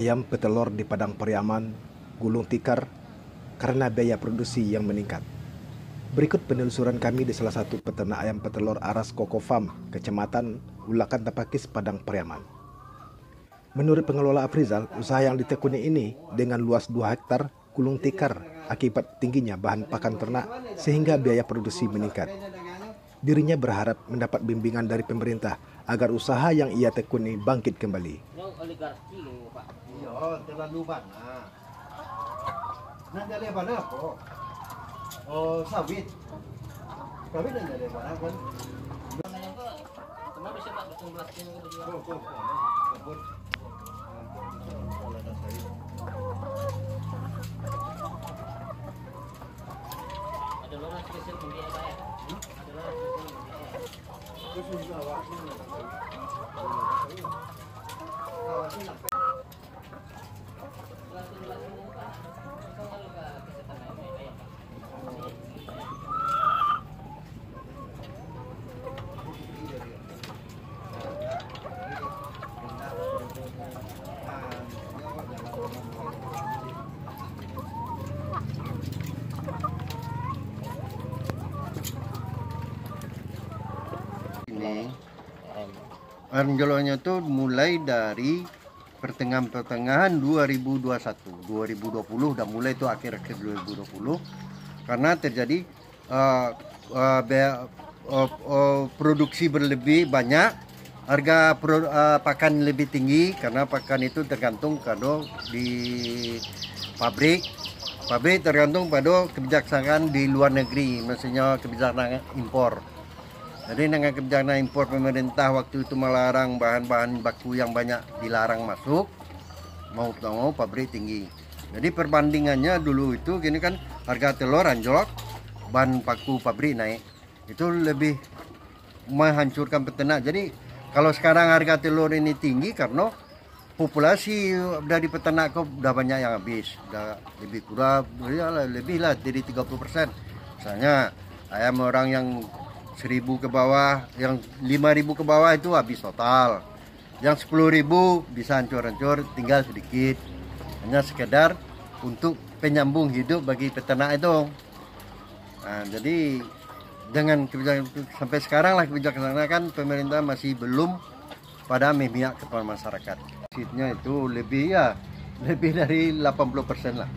Ayam petelur di Padang Pariaman gulung tikar karena biaya produksi yang meningkat. Berikut penelusuran kami di salah satu peternak ayam petelur Aras Koko Farm, Kecamatan Ulakan Tapakis, Padang Pariaman. Menurut pengelola Afrizal, usaha yang ditekuni ini dengan luas 2 hektar gulung tikar akibat tingginya bahan pakan ternak sehingga biaya produksi meningkat. Dirinya berharap mendapat bimbingan dari pemerintah agar usaha yang ia tekuni bangkit kembali. Iya, terlalu banyak. Nah, dari mana kok? Oh, sawit. Sawit dan dari mana kan? Kenapa bisa Pak betul belasnya berdua? Kebun. Ada lorong spesial untuk dia Pak ya? Ada lorong spesial untuk dia. Terus juga awaknya. Ini anjloknya tuh mulai dari pertengahan 2021, 2020 udah mulai tuh akhir-akhir 2020 karena terjadi produksi berlebih banyak, harga pakan lebih tinggi karena pakan itu tergantung kado di pabrik tergantung pada kebijaksanaan di luar negeri, maksudnya kebijaksanaan impor. Jadi dengan kebijakan impor pemerintah waktu itu melarang bahan-bahan baku yang banyak dilarang masuk, mau tak mau pabrik tinggi. Jadi perbandingannya dulu itu gini kan, harga telur anjlok, bahan baku pabrik naik. Itu lebih menghancurkan peternak. Jadi kalau sekarang harga telur ini tinggi karena populasi dari peternak kok udah banyak yang habis, udah lebih kurang, lebih lah dari 30%. Misalnya ayam orang yang 1.000 ke bawah, yang 5.000 ke bawah itu habis total. Yang 10.000 bisa hancur-hancur, tinggal sedikit. Hanya sekedar untuk penyambung hidup bagi peternak itu. Nah, jadi dengan kebijakan sampai sekarang lah kebijakan kan pemerintah masih belum pada memihak kepada masyarakat. Seatnya itu lebih dari 80% lah.